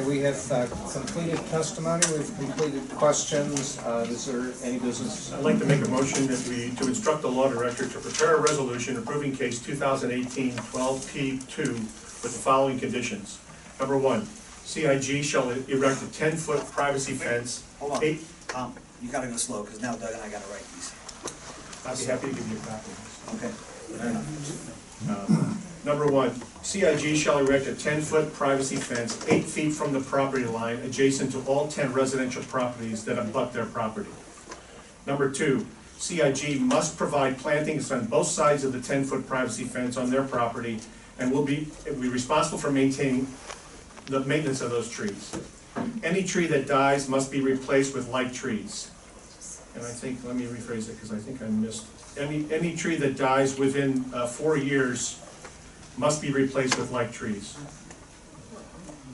we have completed testimony, we've completed questions. Is there any business? I'd like to make a motion that to instruct the law director to prepare a resolution approving case 2018-12P2 with the following conditions. Number 1, C.I.G. shall erect a 10-foot privacy fence. Hold on. Tom, you gotta go slow, because now Doug and I gotta write these. I'd be happy to give you a copy of this. Okay. Fair enough. Number 1, C.I.G. shall erect a 10-foot privacy fence 8 feet from the property line adjacent to all 10 residential properties that abut their property. Number 2, C.I.G. must provide plantings on both sides of the 10-foot privacy fence on their property and will be responsible for maintaining the maintenance of those trees. Any tree that dies must be replaced with like trees. And I think, let me rephrase it because I think I missed. Any tree that dies within 4 years must be replaced with like trees.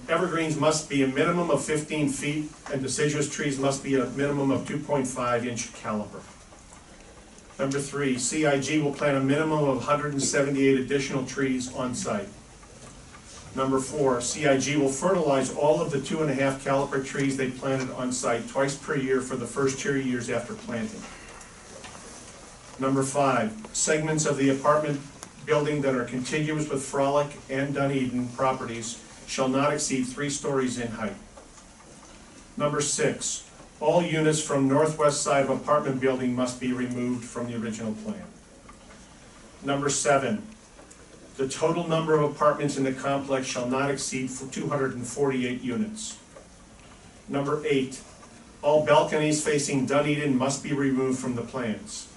Evergreens must be a minimum of 15 feet and deciduous trees must be a minimum of 2.5-inch caliber. Number 3, C.I.G. will plant a minimum of 178 additional trees on site. Number 4, C.I.G. will fertilize all of the 2.5 caliber trees they planted on site twice per year for the first 2 years after planting. Number 5, segments of the apartment building that are contiguous with Frolic and Dunedin properties shall not exceed 3 stories in height. Number 6, all units from northwest side of apartment building must be removed from the original plan. Number 7, the total number of apartments in the complex shall not exceed 248 units. Number 8, all balconies facing Dunedin must be removed from the plans.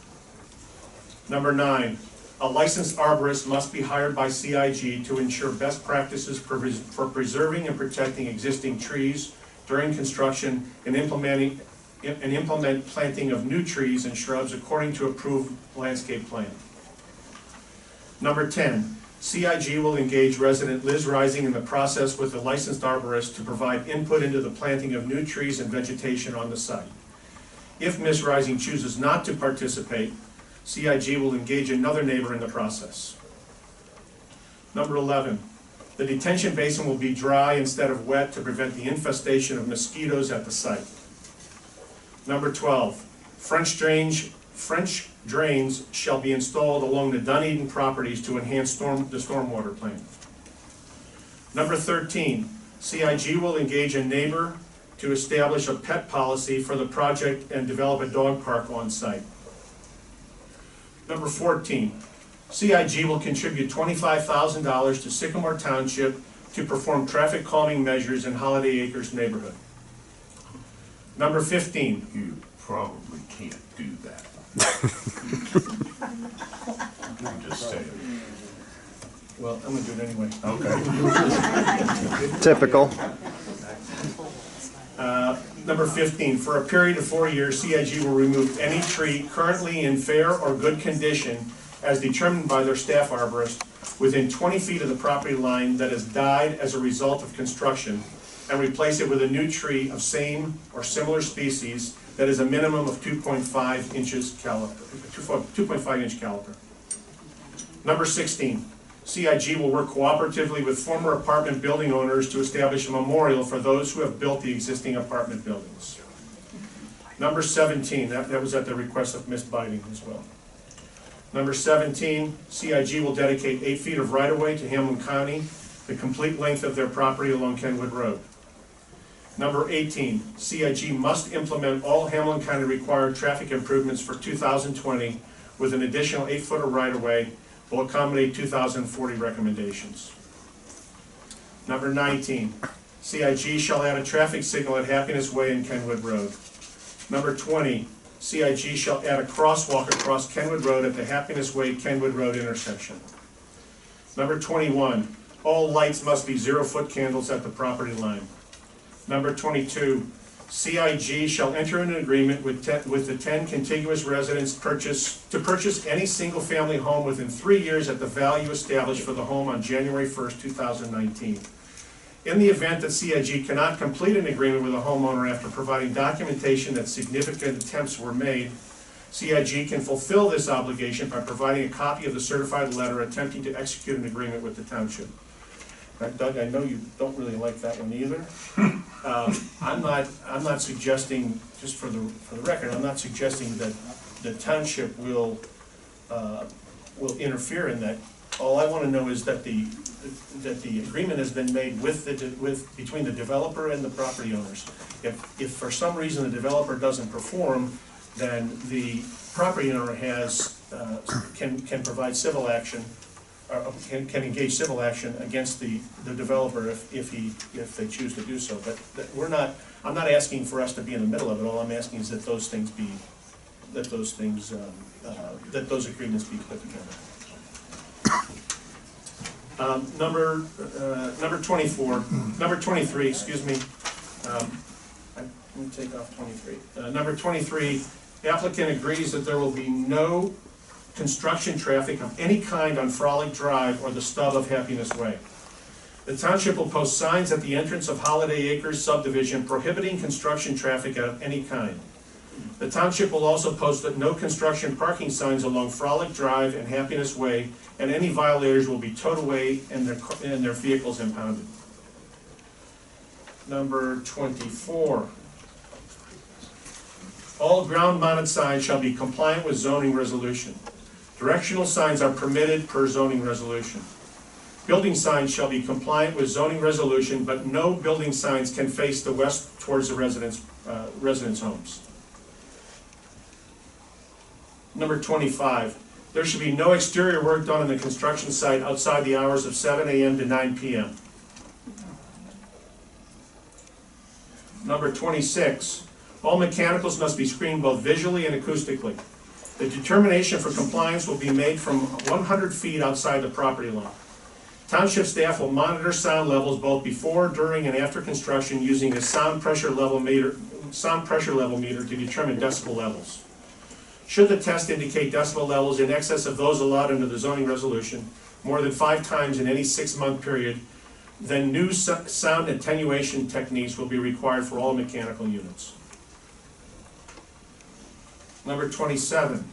Number 9, a licensed arborist must be hired by C.I.G. to ensure best practices for preserving and protecting existing trees during construction and implement planting of new trees and shrubs according to approved landscape plan. Number 10, C.I.G. will engage resident Liz Rising in the process with the licensed arborist to provide input into the planting of new trees and vegetation on the site. If Ms. Rising chooses not to participate, C.I.G. will engage another neighbor in the process. Number 11, the detention basin will be dry instead of wet to prevent the infestation of mosquitoes at the site. Number 12, French drains shall be installed along the Dunedin properties to enhance the stormwater plan. Number 13, C.I.G. will engage a neighbor to establish a pet policy for the project and develop a dog park on site. Number 14, C.I.G. will contribute $25,000 to Sycamore Township to perform traffic calming measures in Holiday Acres neighborhood. Number 15. You probably can't do that. I'm just saying. Well, I'm going to do it anyway. Okay. Typical. Number 15, for a period of 4 years, C.I.G. will remove any tree currently in fair or good condition as determined by their staff arborist within 20 feet of the property line that has died as a result of construction and replace it with a new tree of same or similar species that is a minimum of 2.5 inch caliber. Number 16, C.I.G. will work cooperatively with former apartment building owners to establish a memorial for those who have built the existing apartment buildings. Number 17, that was at the request of Ms. Biding as well. Number 17, C.I.G. will dedicate 8 feet of right-of-way to Hamilton County, the complete length of their property along Kenwood Road. Number 18, C.I.G. must implement all Hamilton County required traffic improvements for 2020 with an additional 8-foot of right-of-way will accommodate 2040 recommendations. Number 19, C.I.G. shall add a traffic signal at Happiness Way and Kenwood Road. Number 20, C.I.G. shall add a crosswalk across Kenwood Road at the Happiness Way Kenwood Road intersection. Number 21, all lights must be 0-foot candles at the property line. Number 22, C.I.G. shall enter an agreement with the 10 contiguous residents to purchase any single-family home within 3 years at the value established for the home on January 1st, 2019. In the event that C.I.G. cannot complete an agreement with a homeowner after providing documentation that significant attempts were made, C.I.G. can fulfill this obligation by providing a copy of the certified letter attempting to execute an agreement with the township. Doug, I know you don't really like that one either. I'm not suggesting, just for the record, I'm not suggesting that the township will interfere in that. All I want to know is that the agreement has been made between the developer and the property owners. If for some reason the developer doesn't perform, then the property owner can provide civil action, or can engage civil action against the developer if they choose to do so. But I'm not asking for us to be in the middle of it. All I'm asking is that those agreements be put together. Number 23, excuse me. Let me take off 23. Number 23, applicant agrees that there will be no construction traffic of any kind on Frolic Drive or the stub of Happiness Way. The township will post signs at the entrance of Holiday Acres subdivision prohibiting construction traffic of any kind. The township will also post that no construction parking signs along Frolic Drive and Happiness Way, and any violators will be towed away and their vehicles impounded. Number 24. All ground-mounted signs shall be compliant with zoning resolution. Directional signs are permitted per zoning resolution. Building signs shall be compliant with zoning resolution, but no building signs can face the west towards the residents' homes. Number 25, there should be no exterior work done on the construction site outside the hours of 7 a.m. to 9 p.m. Number 26, all mechanicals must be screened both visually and acoustically. The determination for compliance will be made from 100 feet outside the property line. Township staff will monitor sound levels both before, during, and after construction using a sound pressure level meter to determine decibel levels. Should the test indicate decibel levels in excess of those allowed under the zoning resolution, more than 5 times in any 6-month period, then new sound attenuation techniques will be required for all mechanical units. Number 27,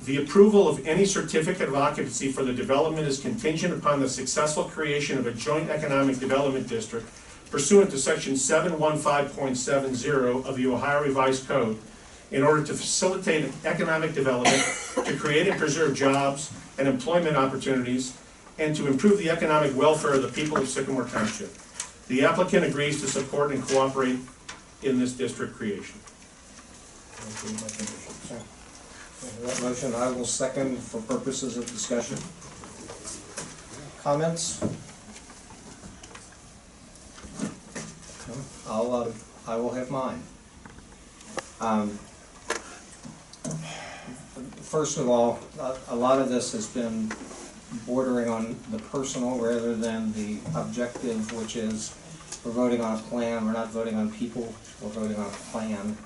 the approval of any certificate of occupancy for the development is contingent upon the successful creation of a joint economic development district pursuant to section 715.70 of the Ohio Revised Code, in order to facilitate economic development, to create and preserve jobs and employment opportunities, and to improve the economic welfare of the people of Sycamore Township. The applicant agrees to support and cooperate in this district creation. That motion I will second for purposes of discussion. Comments? I will have mine. First of all, a lot of this has been bordering on the personal rather than the objective, which is we're voting on a plan, we're not voting on people, we're voting on a plan.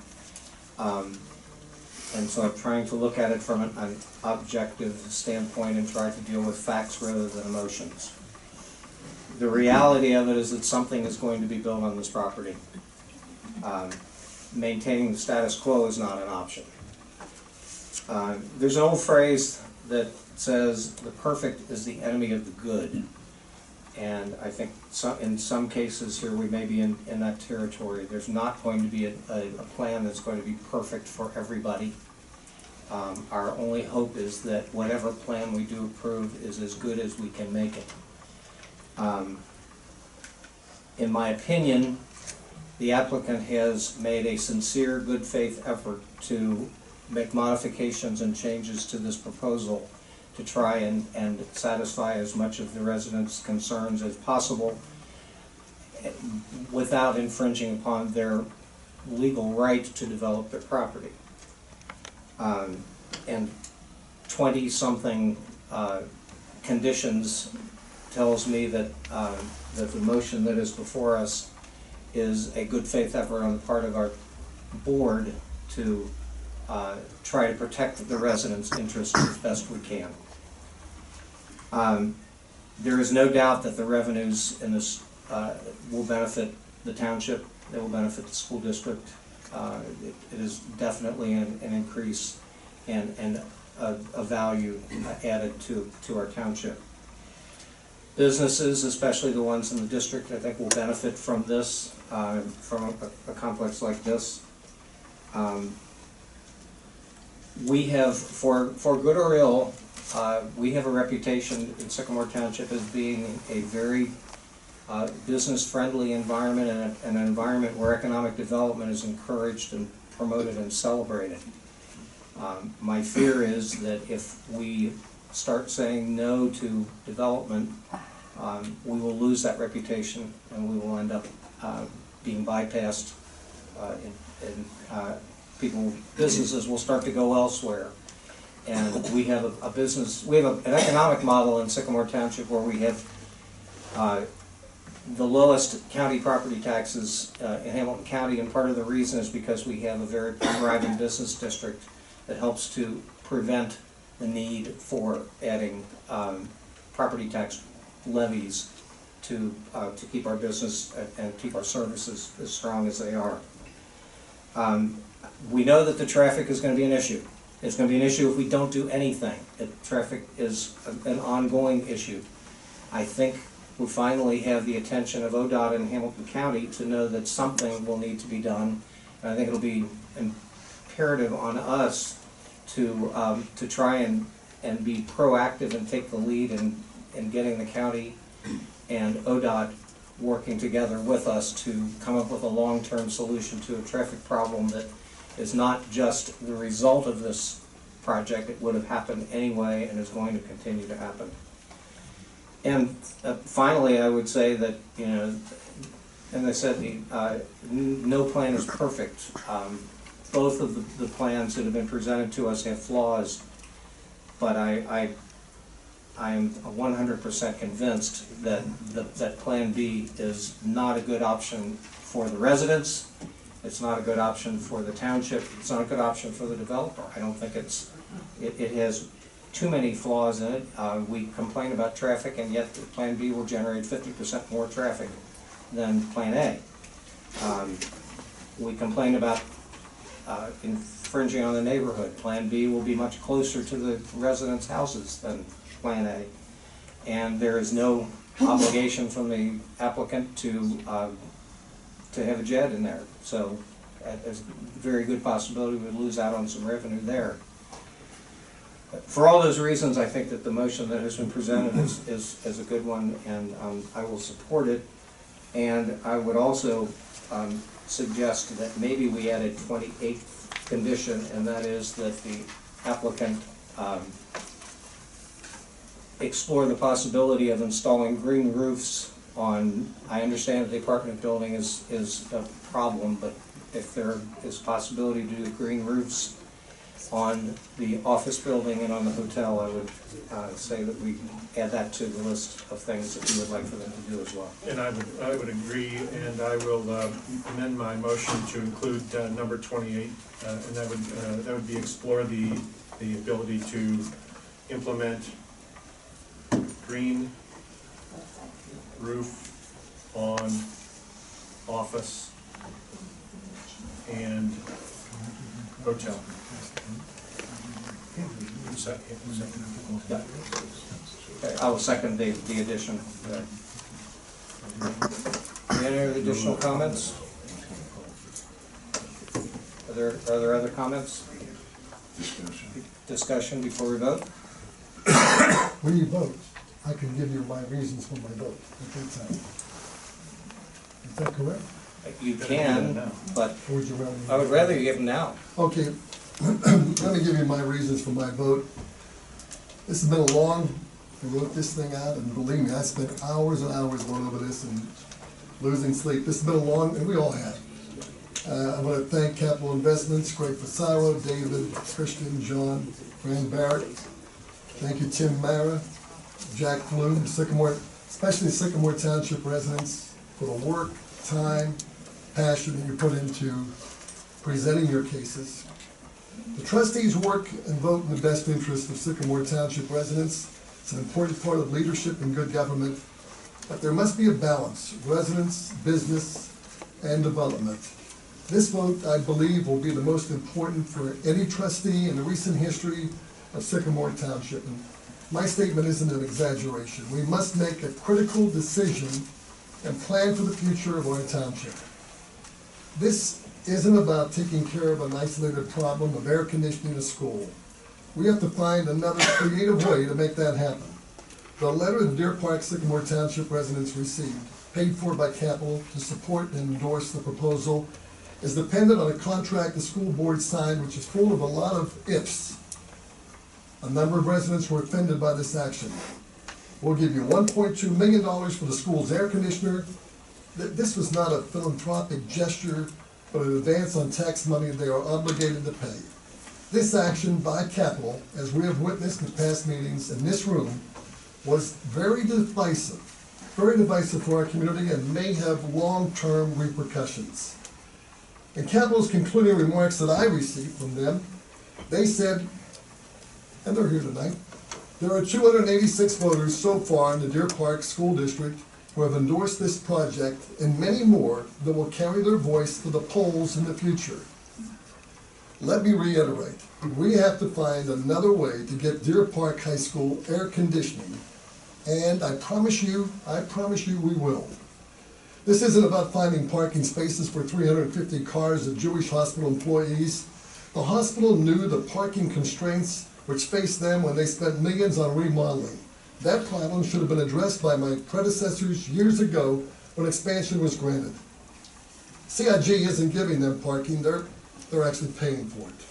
And so I'm trying to look at it from an objective standpoint and try to deal with facts rather than emotions. The reality of it is that something is going to be built on this property. Maintaining the status quo is not an option. There's an old phrase that says the perfect is the enemy of the good. And I think in some cases here we may be in that territory. There's not going to be a plan that's going to be perfect for everybody. Our only hope is that whatever plan we do approve is as good as we can make it. In my opinion, the applicant has made a sincere, good faith effort to make modifications and changes to this proposal to try and satisfy as much of the residents' concerns as possible without infringing upon their legal right to develop their property. And 20-something conditions tells me that that the motion that is before us is a good faith effort on the part of our board to try to protect the residents' interests as best we can. There is no doubt that the revenues in this will benefit the township, they will benefit the school district. It is definitely an increase and a value added to our township. businesses, especially the ones in the district, I think will benefit from this, from a complex like this. We have, for good or ill, we have a reputation in Sycamore Township as being a very business-friendly environment, and an environment where economic development is encouraged and promoted and celebrated. My fear is that if we start saying no to development, we will lose that reputation, and we will end up being bypassed, businesses will start to go elsewhere. And we have an economic model in Sycamore Township where we have the lowest county property taxes in Hamilton County, and part of the reason is because we have a very thriving business district that helps to prevent the need for adding property tax levies to keep our business and keep our services as strong as they are. We know that the traffic is going to be an issue. It's going to be an issue if we don't do anything. Traffic is an ongoing issue. I think we finally have the attention of ODOT in Hamilton County to know that something will need to be done. And I think it'll be imperative on us to try and be proactive and take the lead in getting the county and ODOT working together with us to come up with a long-term solution to a traffic problem that is not just the result of this project. It would have happened anyway and is going to continue to happen. And finally, I would say that, you know, as I said, no plan is perfect. Both of the plans that have been presented to us have flaws, but I am 100% convinced that that Plan B is not a good option for the residents. It's not a good option for the township. It's not a good option for the developer. I don't think it has too many flaws in it. We complain about traffic, and yet Plan B will generate 50% more traffic than Plan A. We complain about infringing on the neighborhood. Plan B will be much closer to the residents' houses than Plan A. And there is no obligation from the applicant to have a jet in there. So there's a very good possibility we'd lose out on some revenue there. For all those reasons, I think that the motion that has been presented is a good one, and I will support it. And I would also suggest that maybe we add a 28th condition, and that is that the applicant explore the possibility of installing green roofs on, I understand that the apartment building is a problem, but if there is possibility to do green roofs on the office building and on the hotel, I would say that we add that to the list of things that we would like for them to do as well. And I would agree, and I will amend my motion to include number 28, and that would be explore the ability to implement green roof on office and hotel. Yeah. Okay, I will second the addition. Any additional comments? Are there other comments? Discussion before we vote? When you vote, I can give you my reasons for my vote at that time. Is that correct? You can, but Or would you rather? I would rather you give them now. Okay, let me give you my reasons for my vote. This has been a long, I wrote this thing out, and believe me, I spent hours and hours going over this and losing sleep. This has been a long, and we all have. I want to thank Capital Investments, Greg Fasaro, David, Christian, John, Fran Barrett. Thank you, Tim Mara, Jack Bloom, Sycamore, especially Sycamore Township residents for the work, time, passion that you put into presenting your cases. The trustees work and vote in the best interest of Sycamore Township residents. It's an important part of leadership and good government, but there must be a balance, residents, business, and development. This vote, I believe, will be the most important for any trustee in the recent history of Sycamore Township. And My statement isn't an exaggeration. We must make a critical decision and plan for the future of our township. This isn't about taking care of an isolated problem of air conditioning a school. We have to find another creative way to make that happen. The letter the Deer Park Sycamore Township residents received, paid for by Capital to support and endorse the proposal, is dependent on a contract the school board signed, which is full of a lot of ifs. A number of residents were offended by this action. We'll give you $1.2 million for the school's air conditioner. This was not a philanthropic gesture, but an advance on tax money they are obligated to pay. This action by Capital, as we have witnessed in past meetings in this room, was very divisive for our community and may have long-term repercussions. In Capital's concluding remarks that I received from them, they said, and they're here tonight, there are 286 voters so far in the Deer Park School District who have endorsed this project, and many more that will carry their voice to the polls in the future. Let me reiterate, we have to find another way to get Deer Park High School air conditioning, and I promise you we will. This isn't about finding parking spaces for 350 cars of Jewish hospital employees. The hospital knew the parking constraints which faced them when they spent millions on remodeling. That problem should have been addressed by my predecessors years ago when expansion was granted. C.I.G. isn't giving them parking, they're actually paying for it.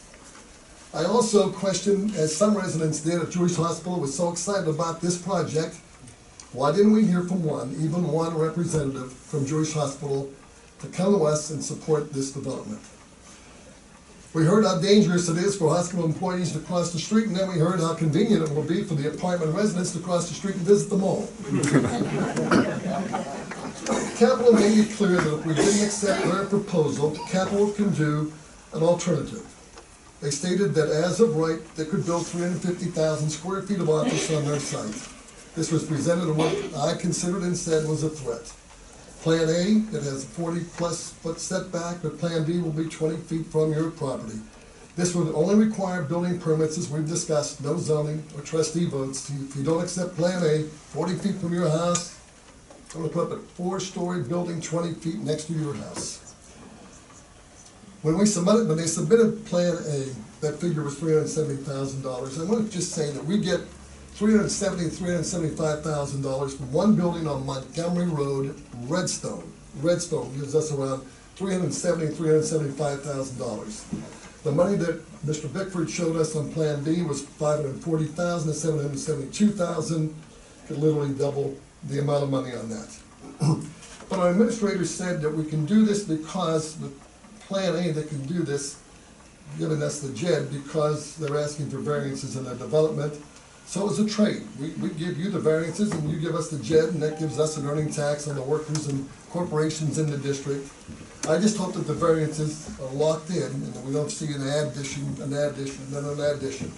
I also question, as some residents did at Jewish Hospital, was so excited about this project, why didn't we hear from even one representative from Jewish Hospital to come to us and support this development? We heard how dangerous it is for hospital employees to cross the street, and then we heard how convenient it will be for the apartment residents to cross the street and visit the mall. Capital made it clear that if we didn't accept their proposal, Capital can do an alternative. They stated that as of right, they could build 350,000 square feet of office on their site. This was presented in what I considered and said was a threat. Plan A, it has a 40-plus foot setback, but Plan B will be 20 feet from your property. This would only require building permits, as we've discussed, no zoning or trustee votes. If you don't accept Plan A, 40 feet from your house, I'm going to put up a 4-story building 20 feet next to your house. When they submitted Plan A, that figure was $370,000. I want to just say that we get $375,000 from one building on Montgomery Road, Redstone. Redstone gives us around $375,000. The money that Mr. Bickford showed us on Plan B was $540,000 to $772,000. Could literally double the amount of money on that. But our administrator said that we can do this because with Plan A, they can do this, giving us the JED because they're asking for variances in their development. So it's a trade. We give you the variances and you give us the JED, and that gives us an earning tax on the workers and corporations in the district. I just hope that the variances are locked in and that we don't see an addition, and then an addition.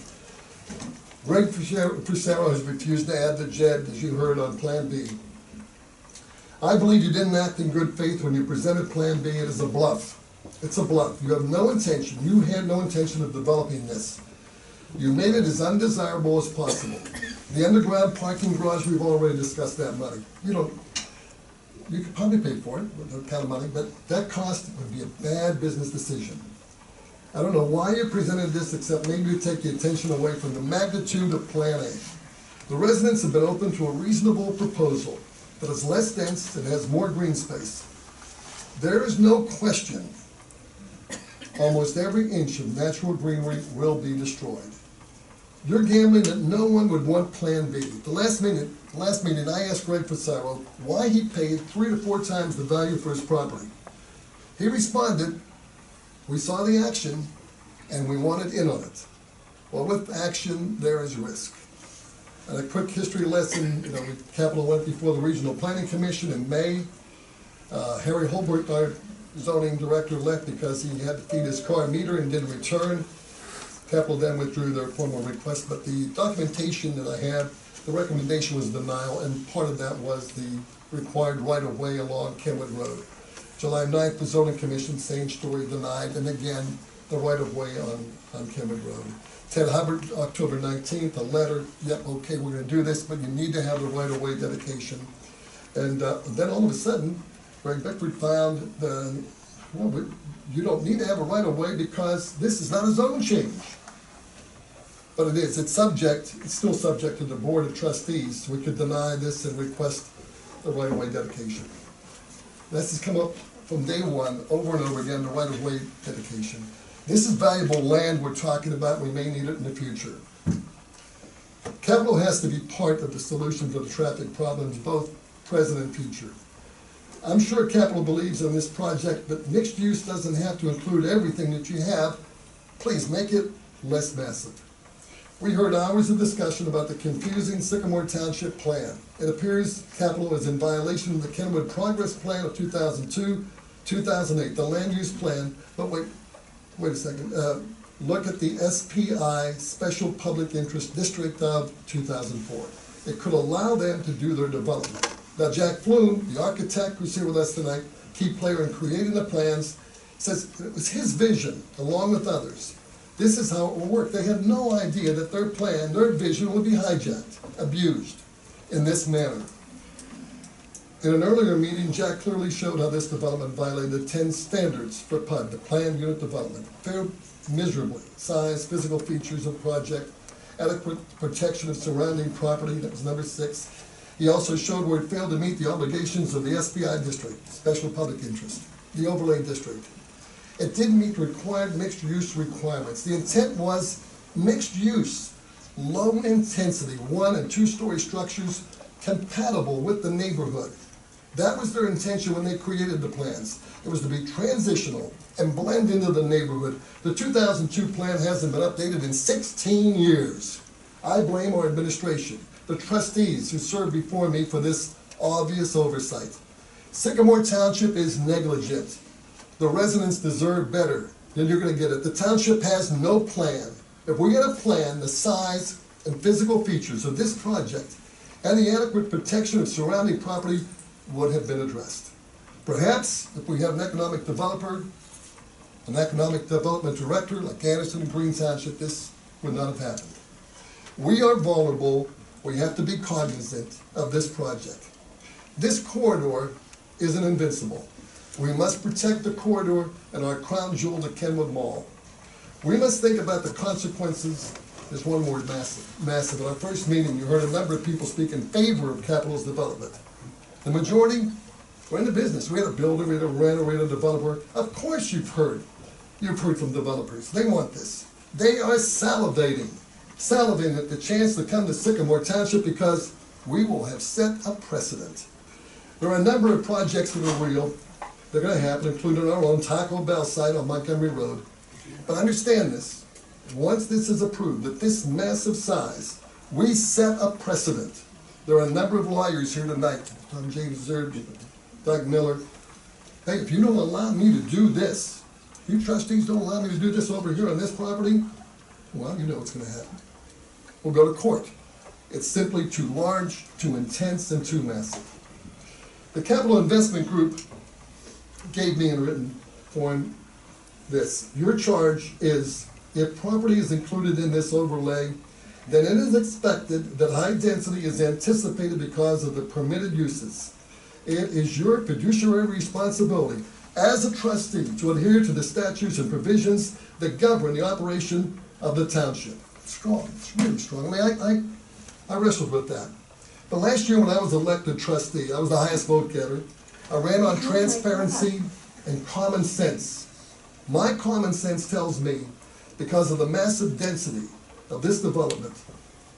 Greg Fusaro has refused to add the JED, as you heard on Plan B. I believe you didn't act in good faith when you presented Plan B. It is a bluff. It's a bluff. You have no intention, you had no intention of developing this. You made it as undesirable as possible. The underground parking garage, we've already discussed that money. You could probably pay for it with that kind of money, but that cost would be a bad business decision. I don't know why you presented this, except maybe to take the attention away from the magnitude of Plan A. The residents have been open to a reasonable proposal that is less dense and has more green space. There is no question almost every inch of natural greenery will be destroyed. You're gambling that no one would want Plan B. The last meeting, I asked Greg Fusaro why he paid 3 to 4 times the value for his property. He responded, we saw the action and we wanted in on it. Well, with action, there is risk. And a quick history lesson, Capital went before the Regional Planning Commission in May. Harry Holbert, our zoning director, left because he had to feed his car meter and didn't return. Capital then withdrew their formal request, but the documentation that I had, the recommendation was denial, and part of that was the required right-of-way along Kenwood Road. July 9th, the zoning commission, same story, denied, and again, the right-of-way on Kenwood Road. Ted Hubbard, October 19th, a letter, yep, okay, we're gonna do this, but you need to have the right-of-way dedication. And then all of a sudden, Greg Bickford found you don't need to have a right-of-way because this is not a zone change. But it is, it's still subject to the Board of Trustees. We could deny this and request the right-of-way dedication. This has come up from day one, over and over again, the right-of-way dedication. This is valuable land we're talking about, we may need it in the future. Capital has to be part of the solution to the traffic problems, both present and future. I'm sure Capital believes in this project, but mixed use doesn't have to include everything that you have. Please make it less massive. We heard hours of discussion about the confusing Sycamore Township plan. It appears Capital is in violation of the Kenwood Progress Plan of 2002, 2008, the land use plan, but wait a second, look at the SPI, Special Public Interest District of 2004. It could allow them to do their development. Now Jack Flume, the architect who's here with us tonight, key player in creating the plans, says it was his vision, along with others. This is how it will work. They had no idea that their plan, their vision would be hijacked, abused in this manner. In an earlier meeting, Jack clearly showed how this development violated 10 standards for PUD, the planned unit development. Failed miserably. Size, physical features of project, adequate protection of surrounding property, that was number 6. He also showed where it failed to meet the obligations of the SPI district, special public interest, the overlay district. It didn't meet required mixed use requirements. The intent was mixed use, low intensity, 1- and 2-story structures compatible with the neighborhood. That was their intention when they created the plans. It was to be transitional and blend into the neighborhood. The 2002 plan hasn't been updated in 16 years. I blame our administration, the trustees who served before me for this obvious oversight. Sycamore Township is negligent. The residents deserve better than you're gonna get it. The township has no plan. If we had a plan, the size and physical features of this project and the adequate protection of surrounding property would have been addressed. Perhaps if we had an economic developer, an economic development director like Anderson and Green Township, this would not have happened. We are vulnerable. We have to be cognizant of this project. This corridor isn't invincible. We must protect the corridor and our crown jewel, the Kenwood Mall. We must think about the consequences. There's one word, massive. Massive. At our first meeting, you heard a number of people speak in favor of Capital's development. The majority were in the business. We had a builder, we had a renter, we had a developer. Of course you've heard from developers. They want this. They are salivating at the chance to come to Sycamore Township because we will have set a precedent. There are a number of projects that are real. They're going to happen, including our own Taco Bell site on Montgomery Road. But understand this, once this is approved, at this massive size, we set a precedent. There are a number of lawyers here tonight, Tom James Zerd, Doug Miller. Hey, if you don't allow me to do this, you trustees don't allow me to do this over here on this property, well, you know what's going to happen. We'll go to court. It's simply too large, too intense, and too massive. The Capital Investment Group gave me in written form this. Your charge is, if property is included in this overlay, then it is expected that high density is anticipated because of the permitted uses. It is your fiduciary responsibility as a trustee to adhere to the statutes and provisions that govern the operation of the township. Strong, it's really strong. I mean, I wrestled with that. But last year when I was elected trustee, I was the highest vote getter. I ran on transparency and common sense. My common sense tells me, because of the massive density of this development,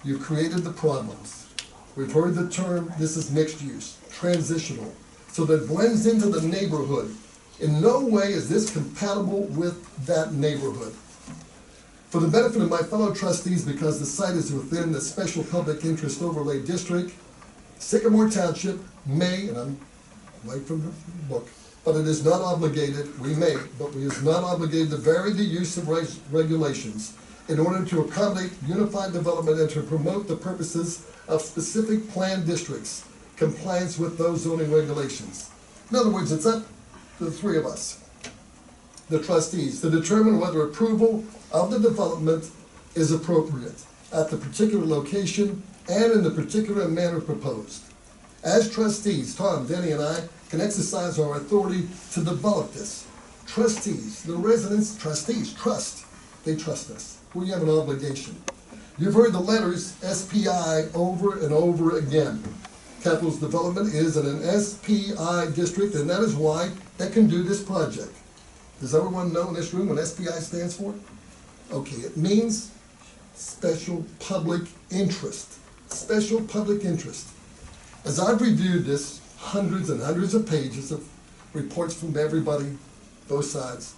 you've created the problems. We've heard the term, this is mixed use, transitional, so that it blends into the neighborhood. In no way is this compatible with that neighborhood. For the benefit of my fellow trustees, because the site is within the Special Public Interest Overlay District, Sycamore Township may, and I'm right from the book, but it is not obligated, we may, but it is not obligated to vary the use of regulations in order to accommodate unified development and to promote the purposes of specific planned districts, compliance with those zoning regulations. In other words, it's up to the three of us, the trustees, to determine whether approval of the development is appropriate at the particular location and in the particular manner proposed. As trustees, Tom, Denny, and I can exercise our authority to develop this. Trustees, the residents, trustees, trust. They trust us. We have an obligation. You've heard the letters SPI over and over again. Capital's Development is in an SPI district, and that is why they can do this project. Does everyone know in this room what SPI stands for? Okay, it means special public interest. Special public interest. As I've reviewed this, hundreds and hundreds of pages of reports from everybody, both sides,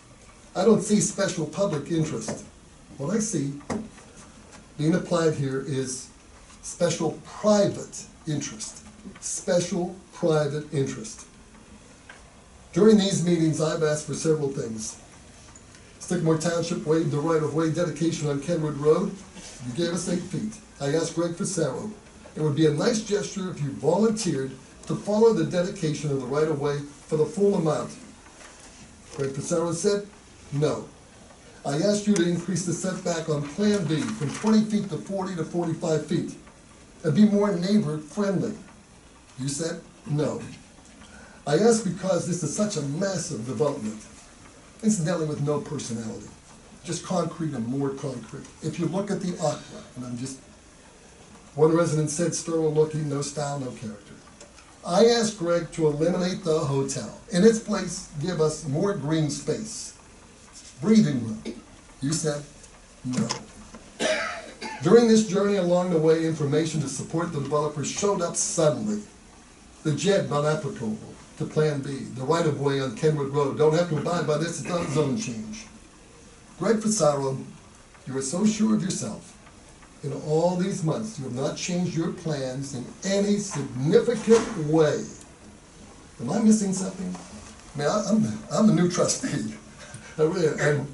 I don't see special public interest. What I see being applied here is special private interest. Special private interest. During these meetings, I've asked for several things. Sycamore Township waived the right-of-way dedication on Kenwood Road. You gave us 8 feet. I asked Greg Fasaro. It would be a nice gesture if you volunteered to follow the dedication of the right-of-way for the full amount. Greg Fasaro said, no. I asked you to increase the setback on Plan B from 20 feet to 40 to 45 feet and be more neighbor-friendly. You said, no. I asked because this is such a massive development, incidentally with no personality, just concrete and more concrete. If you look at the aqua, and one resident said sterile looking, no style, no character. I asked Greg to eliminate the hotel. In its place, give us more green space, breathing room. You said, no. During this journey along the way, information to support the developers showed up suddenly. The JED not applicable to Plan B, the right-of-way on Kenwood Road. Don't have to abide by this, it's not a zone change. Greg Fasaro, you are so sure of yourself. In all these months, you have not changed your plans in any significant way. Am I missing something? I mean, I'm a new trustee. And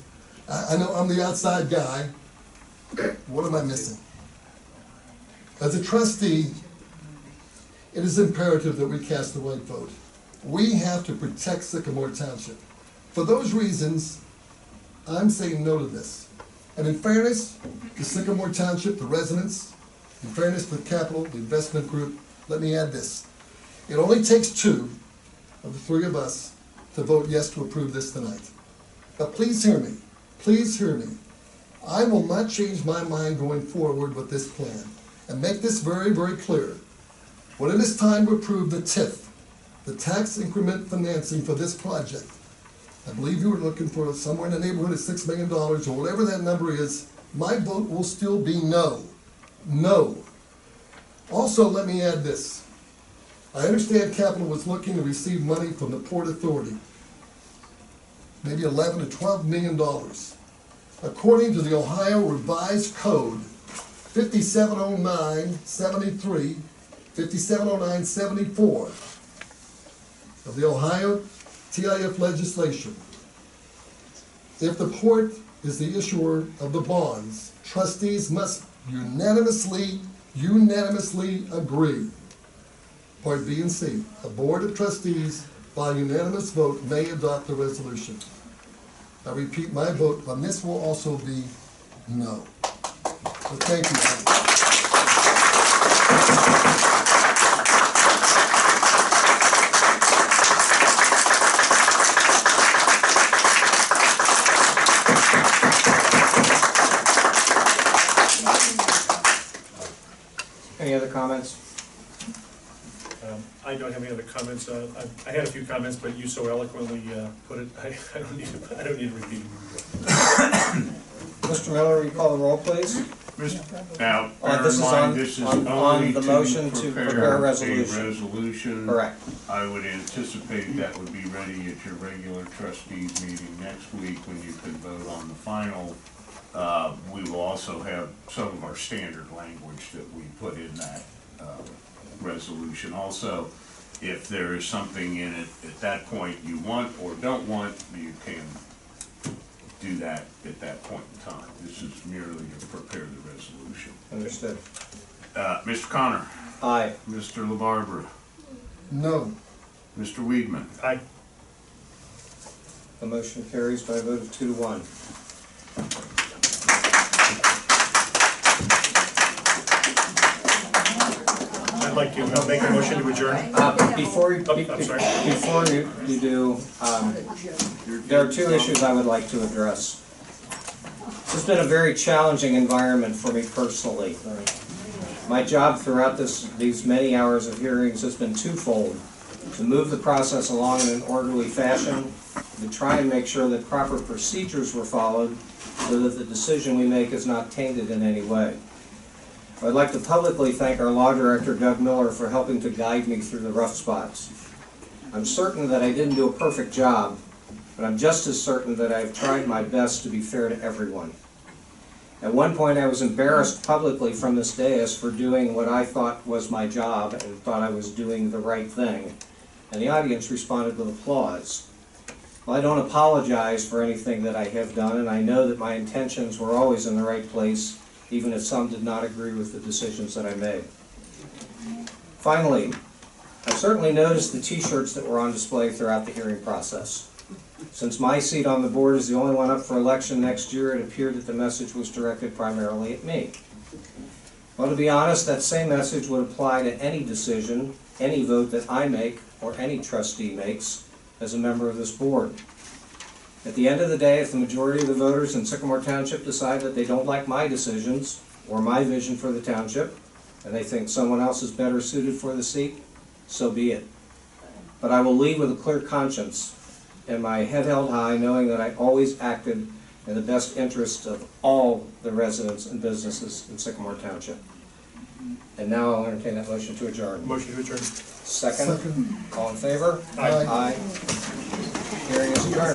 I know I'm the outside guy. What am I missing? As a trustee, it is imperative that we cast the right vote. We have to protect Sycamore Township. For those reasons, I'm saying no to this. And in fairness to Sycamore Township, the residents, in fairness to the capital, the investment group, let me add this. It only takes 2 of the 3 of us to vote yes to approve this tonight. But please hear me. Please hear me. I will not change my mind going forward with this plan. And make this very, very clear. When it is time to approve the TIF, the tax increment financing for this project, I believe you were looking for somewhere in the neighborhood of $6 million or whatever that number is, my vote will still be no. No. Also, let me add this. I understand Capital was looking to receive money from the Port Authority, maybe $11 to $12 million. According to the Ohio Revised Code 5709-73, 5709-74 of the Ohio TIF legislation, if the port is the issuer of the bonds, trustees must unanimously agree. Part B and C, a board of trustees by unanimous vote may adopt the resolution. I repeat, my vote on this will also be no. So thank you. Any other comments? I don't have any other comments. I had a few comments, but you so eloquently put it, I don't need to repeat. Mr. Miller, will you call the roll, please? Now, bear This in is mind, on- this is on only the motion to prepare a resolution. resolution. Correct. I would anticipate that would be ready at your regular trustees meeting next week when you can vote on the final. We will also have some of our standard language that we put in that resolution. Also, if there is something in it at that point you want or don't want, you can do that at that point in time. This is merely to prepare the resolution. Understood. Mr. Connor? Aye. Mr. LaBarbera? No. Mr. Weedman? Aye. The motion carries by a vote of 2 to 1. like to make a motion to adjourn. Before you I'm sorry. do, there are two issues I would like to address. This has been a very challenging environment for me personally. My job throughout these many hours of hearings has been twofold: to move the process along in an orderly fashion, to try and make sure that proper procedures were followed so that the decision we make is not tainted in any way. I'd like to publicly thank our law director, Doug Miller, for helping to guide me through the rough spots. I'm certain that I didn't do a perfect job, but I'm just as certain that I've tried my best to be fair to everyone. At one point, I was embarrassed publicly from this dais for doing what I thought was my job and thought I was doing the right thing, and the audience responded with applause. Well, I don't apologize for anything that I have done, and I know that my intentions were always in the right place, even if some did not agree with the decisions that I made. Finally, I've certainly noticed the t-shirts that were on display throughout the hearing process. Since my seat on the board is the only one up for election next year, it appeared that the message was directed primarily at me. Well, to be honest, that same message would apply to any decision, any vote that I make, or any trustee makes as a member of this board. At the end of the day, if the majority of the voters in Sycamore Township decide that they don't like my decisions or my vision for the township, and they think someone else is better suited for the seat, so be it. But I will leave with a clear conscience and my head held high, knowing that I always acted in the best interests of all the residents and businesses in Sycamore Township. And now I'll entertain that motion to adjourn. Motion to adjourn. Second. All in favor? Aye. Aye. Hearing is adjourned.